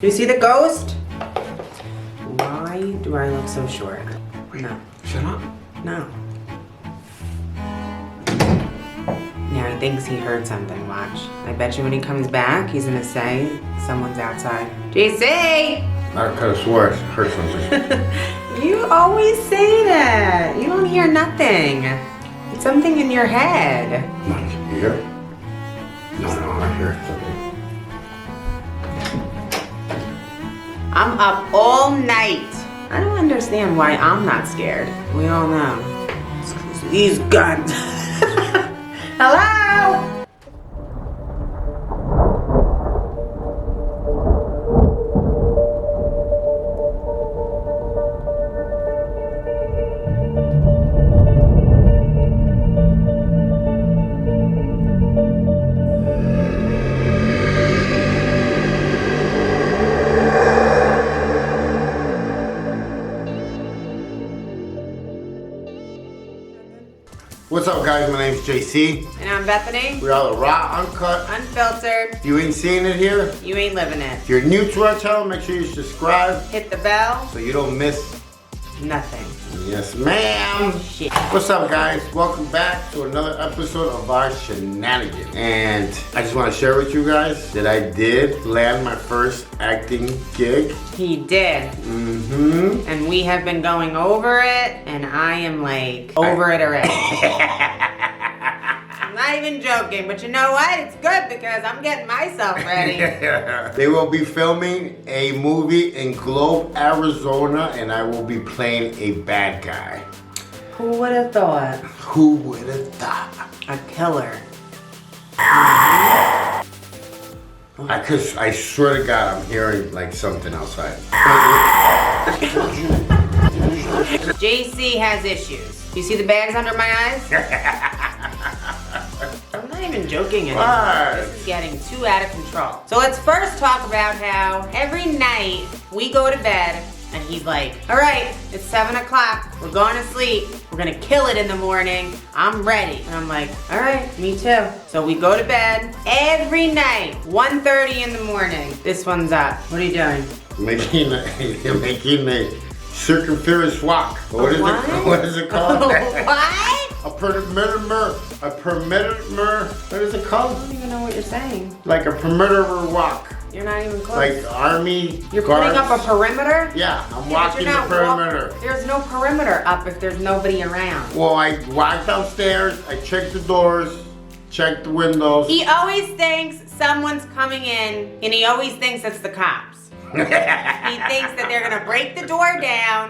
Do you see the ghost? Why do I look so short? No. Shut up. No. Yeah, he thinks he heard something. Watch. I bet you when he comes back, he's gonna say someone's outside. JC! I could have swore I heard something. You always say that. You don't hear nothing. It's something in your head. You hear? No, I hear something. I'm up all night. I don't understand why I'm not scared. We all know. It's 'cause these guns. Hello? What's up, guys? My name's JC. And I'm Bethany. We're all raw, uncut. Unfiltered. If you ain't seeing it here, You ain't living it. if you're new to our channel, make sure you subscribe Hit the bell. so you don't miss. Nothing. Yes, ma'am. Shit. What's up, guys? Welcome back to another episode of our shenanigans. And I just want to share with you guys that I did land my first acting gig. He did. Mm-hmm. And we have been going over it, and I am like over it already. I'm not even joking, but you know what? It's good because I'm getting myself ready. They will be filming a movie in Globe, Arizona, and I will be playing a bad guy. Who would have thought? Who would have thought? A killer. I swear to God, I'm hearing like something outside. JC has issues. You see the bags under my eyes? I'm not even joking anymore. What? This is getting too out of control. So let's first talk about how every night we go to bed and he's like, all right, it's 7 o'clock. We're going to sleep. We're gonna kill it in the morning. I'm ready. And I'm like, all right, me too. So we go to bed every night, 1:30 in the morning. This one's up. What are you doing? Making a circumference walk. What is it called? What? A perimeter, what is it called? I don't even know what you're saying. Like a perimeter walk. You're not even close. Like army You're guards. putting up a perimeter? Yeah, I'm Yeah, but walking you're the not perimeter. There's no perimeter up if there's nobody around. Well, I walk downstairs, I check the doors, check the windows. He always thinks someone's coming in, and he always thinks it's the cops. He thinks that they're gonna break the door down,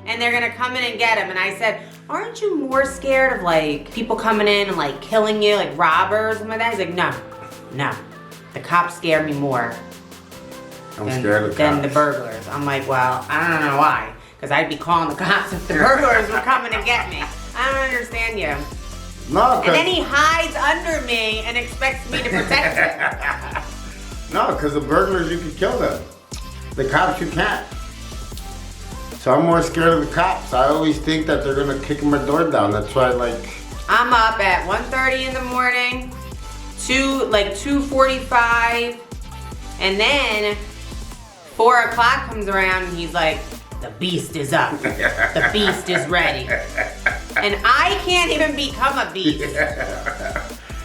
and they're gonna come in and get him. And I said, aren't you more scared of like people coming in and like killing you, like robbers and like that? He's like, no. The cops scare me more I'm scared of the cops. than the burglars. I'm like, well, I don't know why. Because I'd be calling the cops if the burglars were coming to get me. I don't understand you. No, And then he hides under me and expects me to protect him. No, because the burglars, you can kill them. The cops, you can't. So I'm more scared of the cops. I always think that they're gonna kick my door down. That's why, I'm up at 1:30 in the morning, 2:45, and then 4 o'clock comes around and he's like, the beast is up. The beast is ready. And I can't even become a beast.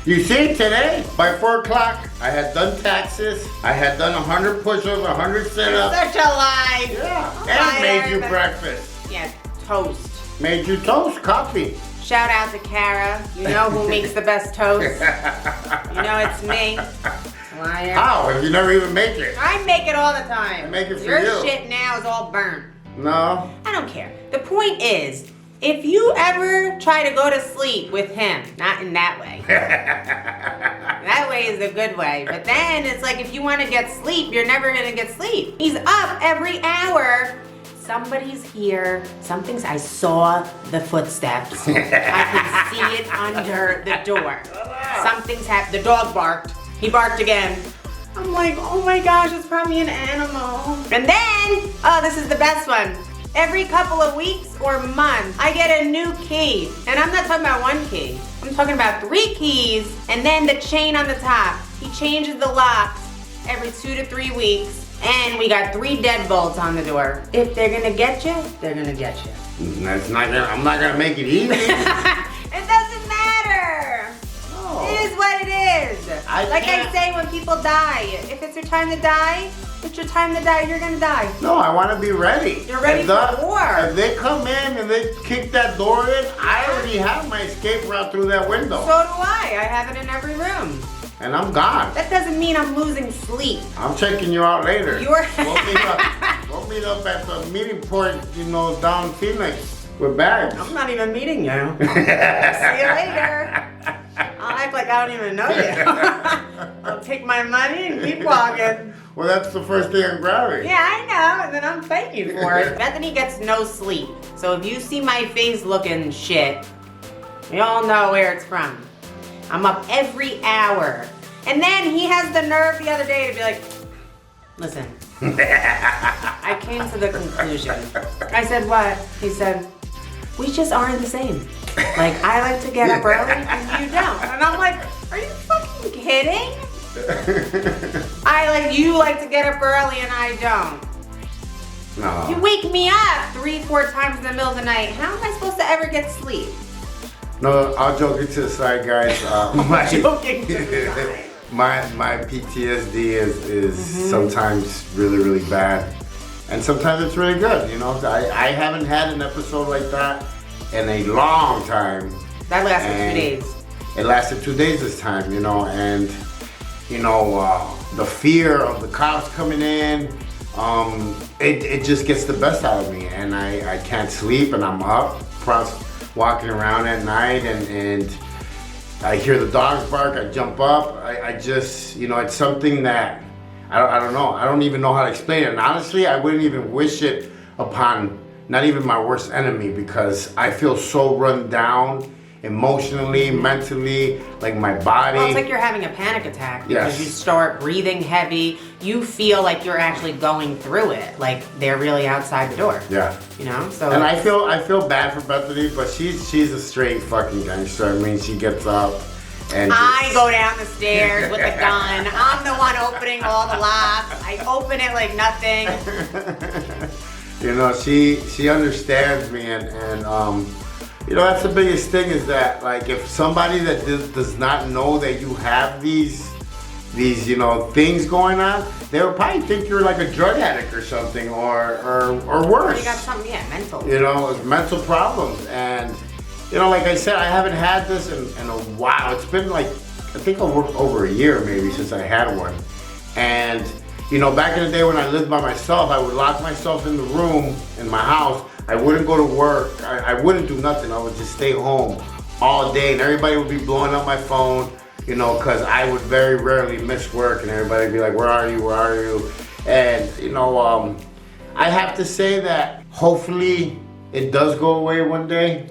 You see, today, by 4 o'clock, I had done taxes. I had done 100 push-ups, 100 sit-ups. Such a lie. Yeah, Liar. and made you breakfast. Yeah, toast. Made you toast, coffee. Shout out to Kara. You know who makes the best toast? You know it's me. Liar. How? If you never even make it. I make it all the time. I make it for Your you. shit now is all burnt. No. I don't care. The point is, if you ever try to go to sleep with him, not in that way. That way is a good way. But then it's like if you want to get sleep, you're never going to get sleep. He's up every hour. Somebody's here. I saw the footsteps. I can see it under the door. Something's happened. The dog barked. He barked again. I'm like, oh my gosh, it's probably an animal. And then, oh, this is the best one. Every couple of weeks or months, I get a new key. And I'm not talking about one key. I'm talking about 3 keys and then the chain on the top. He changes the locks every 2 to 3 weeks. And we got 3 deadbolts on the door. If they're gonna get you, they're gonna get you. I'm not gonna make it easy. It doesn't matter. No. It is what it is. I say when people die, if it's your time to die, it's your time to die, you're gonna die. No, I want to be ready. You're ready for war. If they come in and they kick that door in, I already have my escape route through that window. So do I. I have it in every room. And I'm gone. That doesn't mean I'm losing sleep. I'm checking you out later. You're We'll meet up at the meeting point, down Phoenix with bags. I'm not even meeting you. See you later. I'll act like I don't even know you. I'll take my money and keep walking. Well, that's the first thing I'm grabbing. Yeah, I know, and then I'm thanking you for it. Bethany gets no sleep. So if you see my face looking shit, you all know where it's from. I'm up every hour. And then he has the nerve the other day to be like, listen, I came to the conclusion. I said, what? He said, we just aren't the same. Like, I like to get up early and you don't. And I'm like, are you fucking kidding? You like to get up early and I don't. No. You wake me up 3-4 times in the middle of the night. How am I supposed to ever get sleep? No, I'll joke it to the side, guys. Joking to the side. My PTSD is sometimes really, really bad. And sometimes it's really good, I haven't had an episode like that in a long time. That lasted 2 days. It lasted 2 days this time, and the fear of the cops coming in, it just gets the best out of me, and I can't sleep, and I'm up, walking around at night, and I hear the dogs bark, I jump up, I just, it's something that, I don't know, I don't even know how to explain it, and honestly, I wouldn't even wish it upon not even my worst enemy, because I feel so run down emotionally, mentally, like my body. Well, it's like you're having a panic attack because Yes. you start breathing heavy. You feel like you're actually going through it, like they're really outside the door. Yeah. So. And I feel bad for Bethany, but she's a straight fucking gangster. I mean, she gets up and I go down the stairs with a gun. I'm the one opening all the locks. I open it like nothing. She understands me, and that's the biggest thing, is that, like, if somebody that does not know that you have these things going on, they would probably think you're like a drug addict or something, or worse. You got something, mental. Mental problems. And like I said, I haven't had this in a while. It's been like, I think over a year maybe since I had one. And back in the day when I lived by myself, I would lock myself in the room in my house. I wouldn't go to work. I wouldn't do nothing. I would just stay home all day, and everybody would be blowing up my phone, because I would very rarely miss work, and everybody would be like, where are you? Where are you? And, I have to say that hopefully it does go away one day.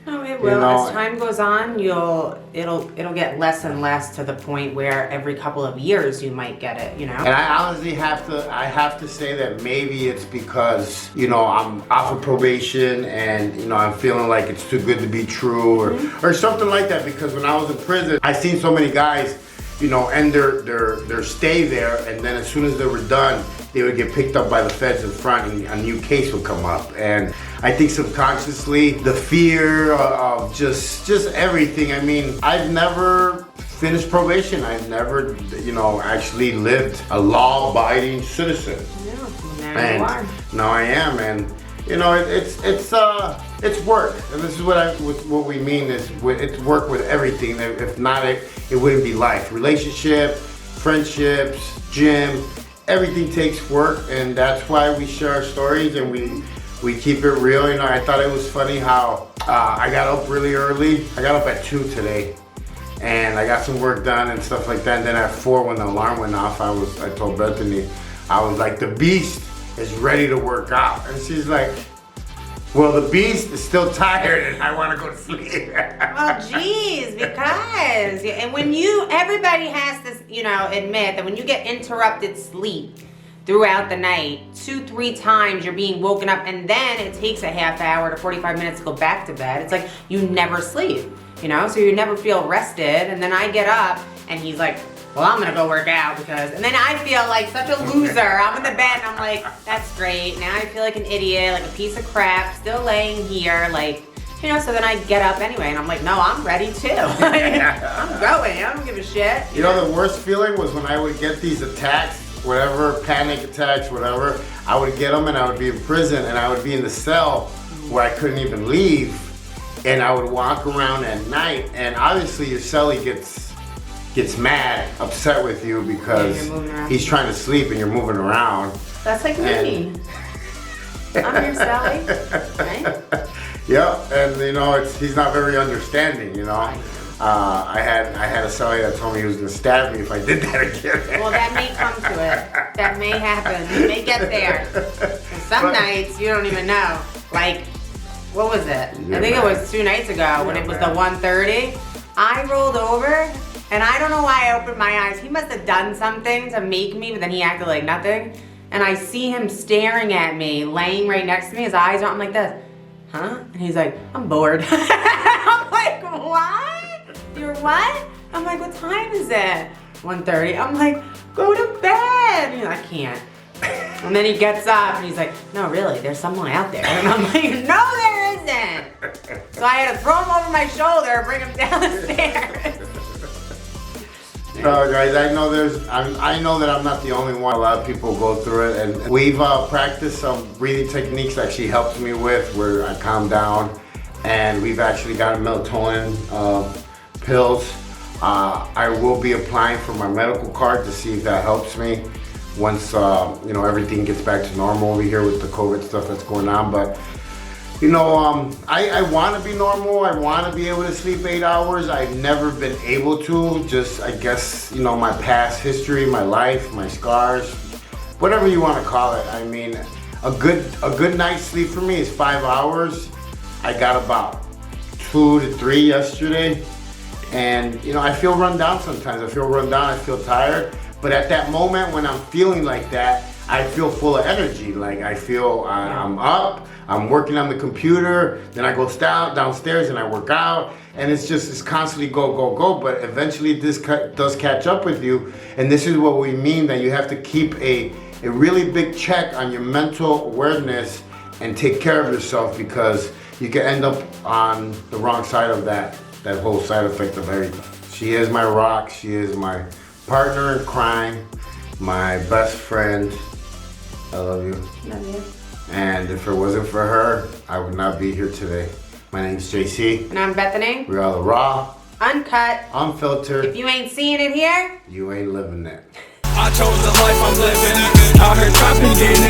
No, it will. As time goes on, it'll get less and less, to the point where every couple of years you might get it, And I honestly have to say that maybe it's because, I'm off of probation, and, I'm feeling like it's too good to be true, or something like that, because when I was in prison, I seen so many guys, end their stay there, and then as soon as they were done, they would get picked up by the feds in front, and a new case would come up. And I think subconsciously, the fear of just everything. I mean, I've never finished probation. I've never, actually lived a law-abiding citizen. Yeah, now and you are. Now I am, and it's work. And this is what we mean is it's work with everything. If not, it wouldn't be life. Relationship, friendships, gym. Everything takes work, and that's why we share our stories, and we keep it real. I thought it was funny how I got up really early. I got up at 2 today, and I got some work done and stuff like that. And then at 4, when the alarm went off, I told Bethany, I was like, the beast is ready to work out. And she's like, well, the beast is still tired and I want to go to sleep. Well, geez, because, and everybody has to, admit that when you get interrupted sleep throughout the night, 2-3 times you're being woken up, and then it takes a half hour to 45 minutes to go back to bed. It's like you never sleep, so you never feel rested. And then I get up and he's like, well, I'm gonna go work out because, and then I feel like such a loser. I'm in the bed and I'm like, that's great. Now I feel like an idiot, like a piece of crap, still laying here, like, you know, so then I get up anyway and I'm like, no, I'm ready too. I'm going, I don't give a shit. You know, the worst feeling was when I would get these attacks, whatever, panic attacks, whatever, I would get them and I would be in prison and I would be in the cell where I couldn't even leave. And I would walk around at night and obviously your cellie gets mad, upset with you because he's trying to sleep and you're moving around. That's like me. I'm your cellie, right? Yeah, and you know, he's not very understanding, you know. I had a cellie that told me he was gonna stab me if I did that again. Well, that may come to it. That may happen. You may get there. And some nights you don't even know. Like, what was it? I think it was 2 nights ago when it was the 1:30. I rolled over and I don't know why I opened my eyes. He must have done something to make me, but then he acted like nothing. And I see him staring at me, laying right next to me. His eyes are, I'm like this, huh? And he's like, I'm bored. I'm like, what? You're what? I'm like, what time is it? 1:30. I'm like, go to bed. He's like, I can't. And then he gets up and he's like, no, really, there's someone out there. And I'm like, no, there isn't. So I had to throw him over my shoulder and bring him down the stairs. No, guys, I know that I'm not the only one. A lot of people go through it, and we've practiced some breathing techniques that she helps me with, where I calm down, and we've actually got melatonin pills. I will be applying for my medical card to see if that helps me once you know, everything gets back to normal over here with the COVID stuff that's going on. But you know, I want to be normal. I want to be able to sleep 8 hours. I've never been able to. Just, I guess, you know, my past history, my life, my scars, whatever you want to call it. I mean, a good night's sleep for me is 5 hours. I got about 2 to 3 yesterday, and you know, I feel run down sometimes. I feel run down. I feel tired. But at that moment when I'm feeling like that, I feel full of energy. Like I feel I'm up, I'm working on the computer, then I go downstairs and I work out, and it's constantly go. But eventually this does catch up with you, and this is what we mean, that you have to keep a really big check on your mental awareness and take care of yourself, because you can end up on the wrong side of that whole side effect of everything. She is my rock. She is my partner in crime, my best friend. I love you. Love you. And if it wasn't for her, I would not be here today. My name's JC. And I'm Bethany. We're all raw, uncut, unfiltered. If you ain't seeing it here, you ain't living it. I chose the life I'm living. Out here trapping, getting